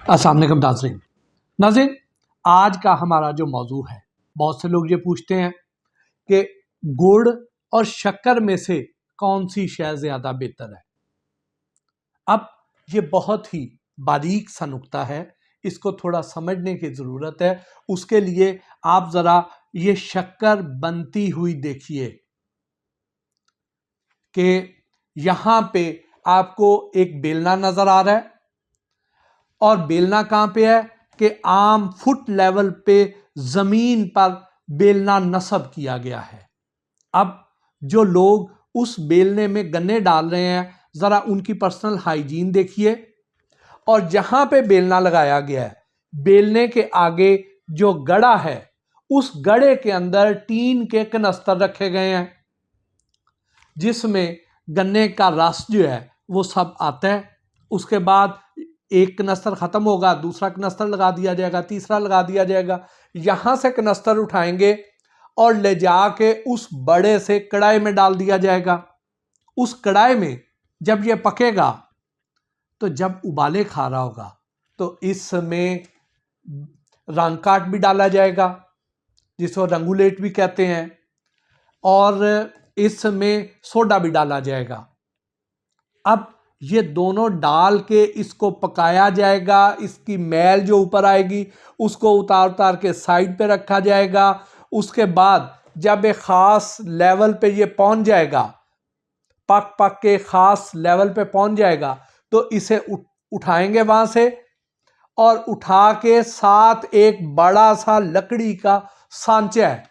अस्सलाम वालेकुम नाज़रीन। नाज़रीन, आज का हमारा जो मौजू है, बहुत से लोग ये पूछते हैं कि गुड़ और शक्कर में से कौन सी शय ज़्यादा बेहतर है। अब ये बहुत ही बारीक सा नुक्ता है, इसको थोड़ा समझने की ज़रूरत है। उसके लिए आप ज़रा ये शक्कर बनती हुई देखिए कि यहाँ पे आपको एक बेलना नज़र आ रहा है और बेलना कहाँ पे है कि आम फुट लेवल पे जमीन पर बेलना नस्ब किया गया है। अब जो लोग उस बेलने में गन्ने डाल रहे हैं, जरा उनकी पर्सनल हाइजीन देखिए। और जहां पे बेलना लगाया गया है, बेलने के आगे जो गड़ा है, उस गड़े के अंदर टीन के कनस्तर रखे गए हैं जिसमें गन्ने का रस जो है वो सब आता है। उसके बाद एक कनस्तर खत्म होगा, दूसरा कनस्तर लगा दिया जाएगा, तीसरा लगा दिया जाएगा। यहां से कनस्तर उठाएंगे और ले जाके उस बड़े से कढ़ाई में डाल दिया जाएगा। उस कढ़ाई में जब ये पकेगा तो जब उबाले खा रहा होगा तो इसमें रंग काट भी डाला जाएगा जिसको रंगुलेट भी कहते हैं, और इसमें सोडा भी डाला जाएगा। अब ये दोनों डाल के इसको पकाया जाएगा। इसकी मैल जो ऊपर आएगी उसको उतार उतार के साइड पे रखा जाएगा। उसके बाद जब एक ख़ास लेवल पे ये पहुंच जाएगा, पक पक के ख़ास लेवल पे पहुंच जाएगा, तो इसे उठाएंगे वहां से और उठा के साथ एक बड़ा सा लकड़ी का सांचा है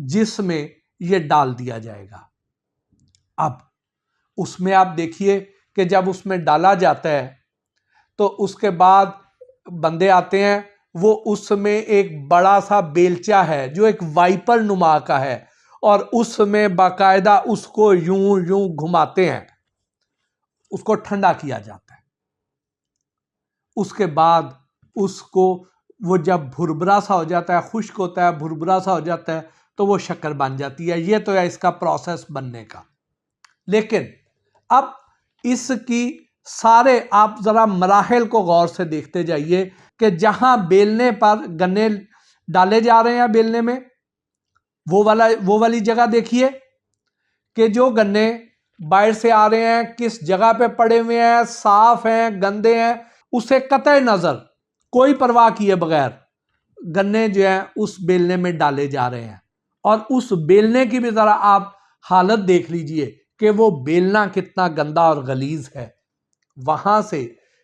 जिसमें ये डाल दिया जाएगा। अब उसमें आप देखिए कि जब उसमें डाला जाता है तो उसके बाद बंदे आते हैं, वो उसमें एक बड़ा सा बेलचा है जो एक वाइपर नुमा का है और उसमें बाकायदा उसको यूं यूं घुमाते हैं, उसको ठंडा किया जाता है। उसके बाद उसको वो जब भुरभुरा सा हो जाता है, खुश्क होता है, भुरभुरा सा हो जाता है, तो वो शक्कर बन जाती है। ये तो है इसका प्रोसेस बनने का। लेकिन अब इसकी सारे आप जरा मराहिल को गौर से देखते जाइए कि जहां बेलने पर गन्ने डाले जा रहे हैं, बेलने में वो वाली जगह देखिए कि जो गन्ने बाहर से आ रहे हैं किस जगह पे पड़े हुए हैं, साफ हैं, गंदे हैं, उसे कतई नजर कोई परवाह किए बगैर गन्ने जो हैं उस बेलने में डाले जा रहे हैं। और उस बेलने की भी जरा आप हालत देख लीजिए कि वो बेलना कितना गंदा और गलीज है। वहां से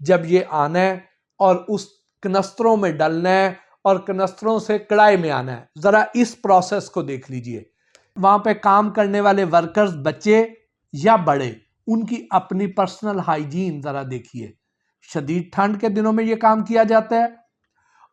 जब ये आना है और उस कनस्तरों में डलना है और कनस्तरों से कढ़ाई में आना है, जरा इस प्रोसेस को देख लीजिए। वहां पे काम करने वाले वर्कर्स, बच्चे या बड़े, उनकी अपनी पर्सनल हाइजीन जरा देखिए। शदीद ठंड के दिनों में ये काम किया जाता है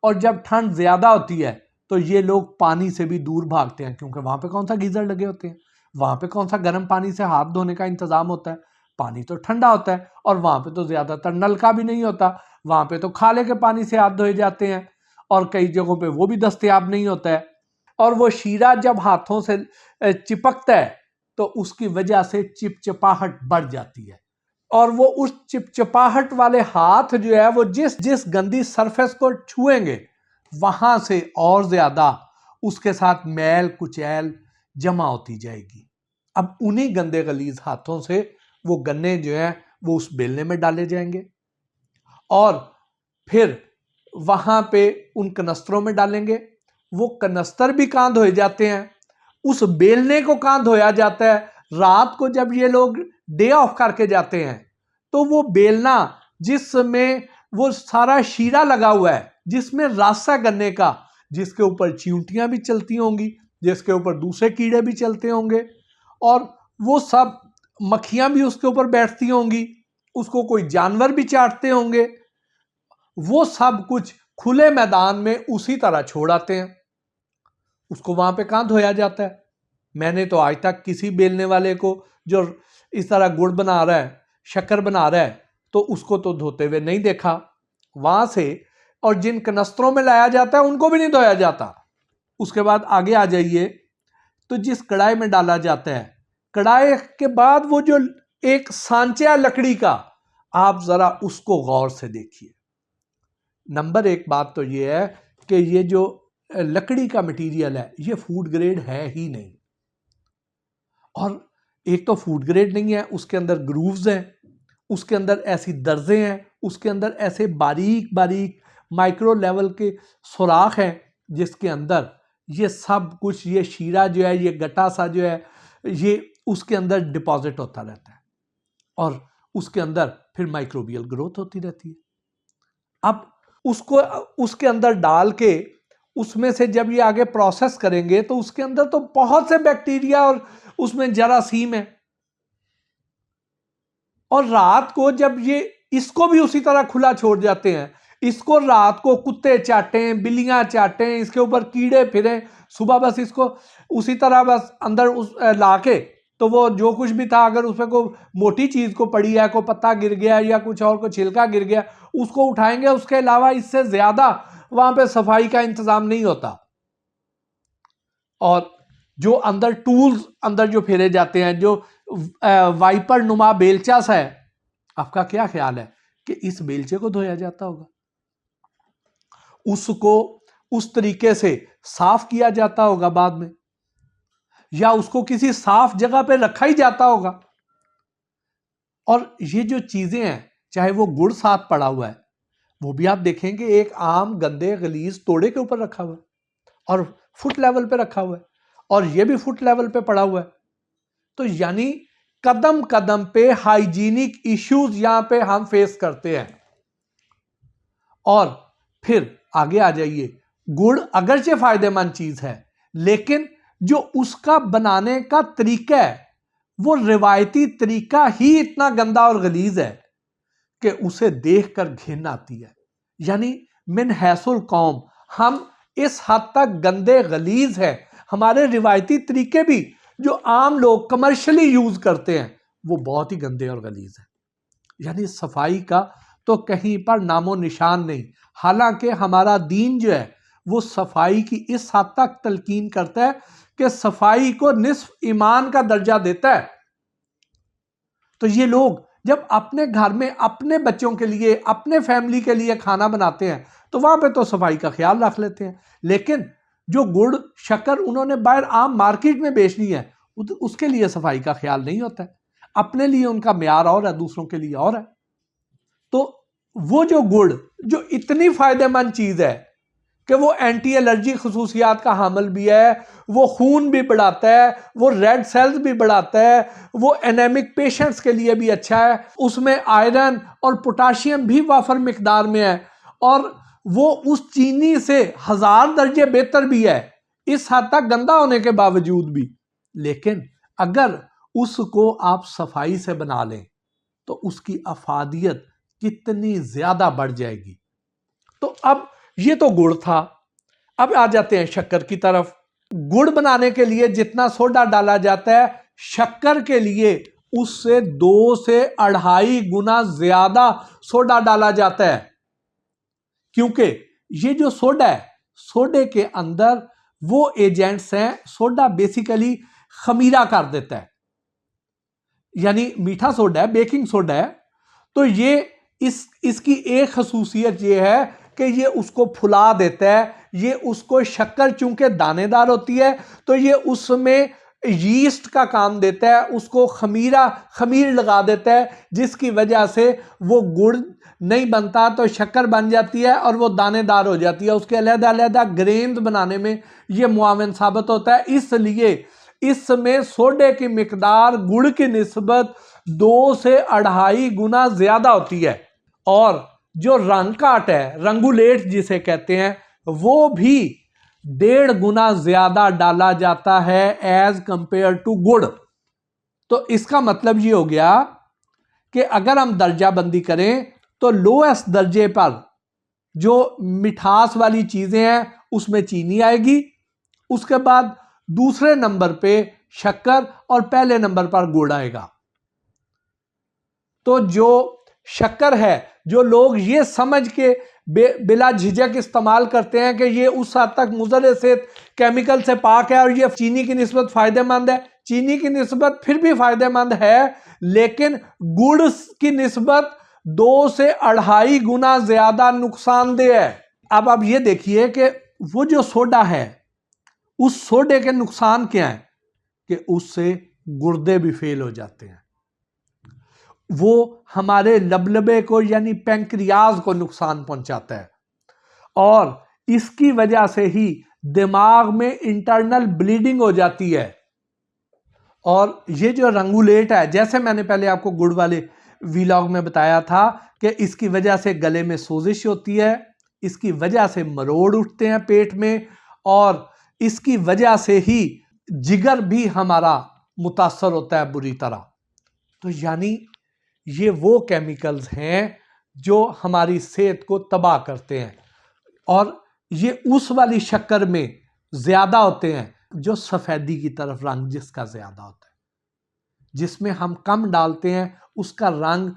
और जब ठंड ज्यादा होती है तो ये लोग पानी से भी दूर भागते हैं, क्योंकि वहां पे कौन सा गीजर लगे होते हैं, वहां पे कौन सा गर्म पानी से हाथ धोने का इंतजाम होता है। पानी तो ठंडा होता है और वहां पे तो ज्यादातर नलका भी नहीं होता, वहां पे तो खाले के पानी से हाथ धोए जाते हैं और कई जगहों पे वो भी दस्तयाब नहीं होता है। और वो शीरा जब हाथों से चिपकता है तो उसकी वजह से चिपचिपाहट बढ़ जाती है और वो उस चिपचिपाहट वाले हाथ जो है वो जिस जिस गंदी सरफेस को छुएंगे वहां से और ज्यादा उसके साथ मैल कुचैल जमा होती जाएगी। अब उन्हीं गंदे गलीज हाथों से वो गन्ने जो हैं वो उस बेलने में डाले जाएंगे और फिर वहां पे उन कनस्तरों में डालेंगे। वो कनस्तर भी कहां धोए जाते हैं, उस बेलने को कहां धोया जाता है। रात को जब ये लोग डे ऑफ करके जाते हैं तो वो बेलना जिसमें वो सारा शीरा लगा हुआ है, जिसमें रस है गन्ने का, जिसके ऊपर चींटियां भी चलती होंगी, जिसके ऊपर दूसरे कीड़े भी चलते होंगे और वो सब मक्खियां भी उसके ऊपर बैठती होंगी, उसको कोई जानवर भी चाटते होंगे, वो सब कुछ खुले मैदान में उसी तरह छोड़ आते हैं। उसको वहां पे कहां धोया जाता है? मैंने तो आज तक किसी बेलने वाले को जो इस तरह गुड़ बना रहा है, शक्कर बना रहा है, तो उसको तो धोते हुए नहीं देखा वहां से। और जिन कनस्तरों में लाया जाता है उनको भी नहीं धोया जाता। उसके बाद आगे आ जाइए तो जिस कढ़ाई में डाला जाता है, कढ़ाई के बाद वो जो एक सांचा लकड़ी का, आप जरा उसको गौर से देखिए। नंबर एक बात तो ये है कि ये जो लकड़ी का मटेरियल है ये फूड ग्रेड है ही नहीं, और एक तो फूड ग्रेड नहीं है, उसके अंदर ग्रूव्स हैं, उसके अंदर ऐसी दर्जें हैं, उसके अंदर ऐसे बारीक बारीक माइक्रो लेवल के सुराख हैं जिसके अंदर ये सब कुछ, ये शीरा जो है, ये गट्टा सा जो है, ये उसके अंदर डिपॉजिट होता रहता है और उसके अंदर फिर माइक्रोबियल ग्रोथ होती रहती है। अब उसको उसके अंदर डाल के उसमें से जब ये आगे प्रोसेस करेंगे तो उसके अंदर तो बहुत से बैक्टीरिया और उसमें जरासीम है, और रात को जब ये इसको भी उसी तरह खुला छोड़ जाते हैं, इसको रात को कुत्ते चाटें, बिल्लियां चाटें, इसके ऊपर कीड़े फिरें, सुबह बस इसको उसी तरह बस अंदर उस लाके, तो वो जो कुछ भी था, अगर उसमें कोई मोटी चीज को पड़ी है, कोई पत्ता गिर गया या कुछ और को छिलका गिर गया, उसको उठाएंगे। उसके अलावा इससे ज्यादा वहां पे सफाई का इंतजाम नहीं होता। और जो अंदर टूल्स अंदर जो फेरे जाते हैं, जो वाइपर नुमा बेलचा सा है, आपका क्या ख्याल है कि इस बेलचे को धोया जाता होगा? उसको उस तरीके से साफ किया जाता होगा बाद में, या उसको किसी साफ जगह पे रखा ही जाता होगा? और ये जो चीजें हैं, चाहे वो गुड़ साथ पड़ा हुआ है, वो भी आप देखेंगे एक आम गंदे गलीज तोड़े के ऊपर रखा हुआ है और फुट लेवल पे रखा हुआ है, और ये भी फुट लेवल पे पड़ा हुआ है। तो यानी कदम कदम पे हाइजीनिक इश्यूज यहां पे हम फेस करते हैं। और फिर आगे आ जाइए, गुड़ अगरचे फायदेमंद चीज है, लेकिन जो उसका बनाने का तरीका है वो रिवायती तरीका ही इतना गंदा और गलीज है कि उसे देखकर घिन आती है। यानी मिन हैसुल कौम हम इस हद तक गंदे गलीज है, हमारे रिवायती तरीके भी जो आम लोग कमर्शियली यूज करते हैं वो बहुत ही गंदे और गलीज है। यानी सफाई का तो कहीं पर नामो निशान नहीं। हालांकि हमारा दीन जो है वो सफाई की इस हद तक तलकीन करता है कि सफाई को निस्फ ईमान का दर्जा देता है। तो ये लोग जब अपने घर में अपने बच्चों के लिए, अपने फैमिली के लिए खाना बनाते हैं तो वहां पे तो सफाई का ख्याल रख लेते हैं, लेकिन जो गुड़ शक्कर उन्होंने बाहर आम मार्केट में बेचनी है उसके लिए सफाई का ख्याल नहीं होता है। अपने लिए उनका म्यार और है, दूसरों के लिए और है। तो वो जो गुड़ जो इतनी फायदेमंद चीज है कि वो एंटी एलर्जी खसूसियात का हामिल भी है, वो खून भी बढ़ाता है, वो रेड सेल्स भी बढ़ाता है, वो एनेमिक पेशेंट्स के लिए भी अच्छा है, उसमें आयरन और पोटाशियम भी वाफर मिकदार में है, और वो उस चीनी से 1000 दर्जे बेहतर भी है, इस हद तक गंदा होने के बावजूद भी। लेकिन अगर उसको आप सफाई से बना लें तो उसकी अफादियत कितनी ज्यादा बढ़ जाएगी। तो अब ये तो गुड़ था, अब आ जाते हैं शक्कर की तरफ। गुड़ बनाने के लिए जितना सोडा डाला जाता है, शक्कर के लिए उससे 2 से 2.5 गुना ज्यादा सोडा डाला जाता है, क्योंकि ये जो सोडा है, सोडे के अंदर वो एजेंट्स हैं, सोडा बेसिकली खमीरा कर देता है, यानी मीठा सोडा है, बेकिंग सोडा है। तो ये इसकी एक खसूसियत ये है कि ये उसको फुला देता है, ये उसको शक्कर चूंकि दानेदार होती है तो ये उसमें यीस्ट का काम देता है, उसको खमीर लगा देता है, जिसकी वजह से वो गुड़ नहीं बनता तो शक्कर बन जाती है और वो दानेदार हो जाती है। उसके अलग-अलग ग्रेन्स बनाने में ये मुआविन साबित होता है। इसलिए इसमें सोडे की मिकदार गुड़ की निस्बत 2 से 2.5 गुना ज्यादा होती है, और जो रंग काट है, रंगुलेट जिसे कहते हैं, वो भी 1.5 गुना ज्यादा डाला जाता है एज कंपेयर टू गुड़। तो इसका मतलब ये हो गया कि अगर हम दर्जा बंदी करें तो लोएस्ट दर्जे पर जो मिठास वाली चीजें हैं उसमें चीनी आएगी, उसके बाद दूसरे नंबर पे शक्कर और पहले नंबर पर गुड़ आएगा। तो जो शक्कर है, जो लोग ये समझ के बिला झिझक इस्तेमाल करते हैं कि ये उस हद तक मुज़र सेहत केमिकल से पाक है और ये चीनी की निस्बत फायदेमंद है, चीनी की निस्बत फिर भी फायदेमंद है, लेकिन गुड़ की निस्बत 2 से 2.5 गुना ज्यादा नुकसानदेह है। अब आप ये देखिए कि वो जो सोडा है, उस सोडे के नुकसान क्या है कि उससे गुर्दे भी फेल हो जाते हैं, वो हमारे लबलबे को यानी पैंक्रियाज को नुकसान पहुंचाता है, और इसकी वजह से ही दिमाग में इंटरनल ब्लीडिंग हो जाती है। और ये जो रंगुलेट है, जैसे मैंने पहले आपको गुड़ वाले वीलॉग में बताया था कि इसकी वजह से गले में सोजिश होती है, इसकी वजह से मरोड़ उठते हैं पेट में, और इसकी वजह से ही जिगर भी हमारा मुतासर होता है बुरी तरह। तो यानी ये वो केमिकल्स हैं जो हमारी सेहत को तबाह करते हैं, और ये उस वाली शक्कर में ज्यादा होते हैं जो सफेदी की तरफ रंग जिसका ज्यादा होता है। जिसमें हम कम डालते हैं उसका रंग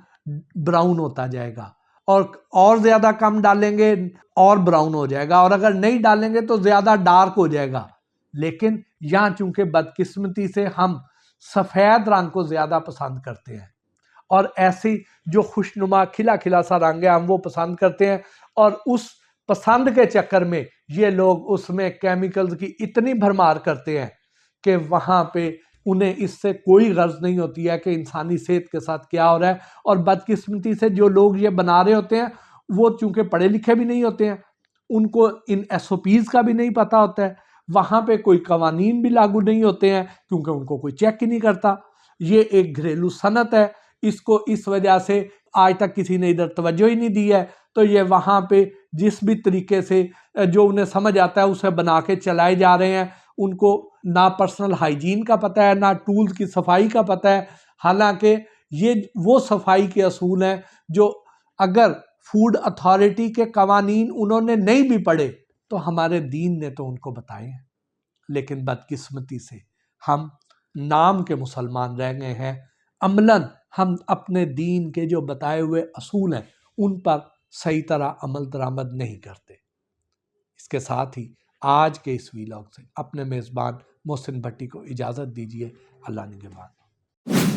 ब्राउन होता जाएगा, और ज्यादा कम डालेंगे और ब्राउन हो जाएगा, और अगर नहीं डालेंगे तो ज्यादा डार्क हो जाएगा। लेकिन यहां चूंकि बदकिस्मती से हम सफेद रंग को ज्यादा पसंद करते हैं, और ऐसी जो खुशनुमा खिला खिला सा रंग है हम वो पसंद करते हैं, और उस पसंद के चक्कर में ये लोग उसमें केमिकल्स की इतनी भरमार करते हैं कि वहां पे उन्हें इससे कोई गर्ज नहीं होती है कि इंसानी सेहत के साथ क्या हो रहा है। और बदकिस्मती से जो लोग ये बना रहे होते हैं वो चूंकि पढ़े लिखे भी नहीं होते हैं, उनको इन SOPs का भी नहीं पता होता है, वहां पे कोई कवानीन भी लागू नहीं होते हैं क्योंकि उनको कोई चेक ही नहीं करता। ये एक घरेलू सनत है, इसको इस वजह से आज तक किसी ने इधर तवज्जो ही नहीं दी है। तो ये वहां पे जिस भी तरीके से जो उन्हें समझ आता है उसे बना के चलाए जा रहे हैं। उनको ना पर्सनल हाइजीन का पता है, ना टूल्स की सफाई का पता है। हालांकि ये वो सफाई के असूल हैं जो अगर फूड अथॉरिटी के कवानीन उन्होंने नहीं भी पढ़े तो हमारे दीन ने तो उनको बताए हैं। लेकिन बदकिस्मती से हम नाम के मुसलमान रह गए हैं, अमलन हम अपने दीन के जो बताए हुए असूल हैं उन पर सही तरह अमल दरामद नहीं करते। इसके साथ ही आज के इस वीलॉग से अपने मेज़बान मोहसिन भट्टी को इजाज़त दीजिए। अल्लाह निगहबान।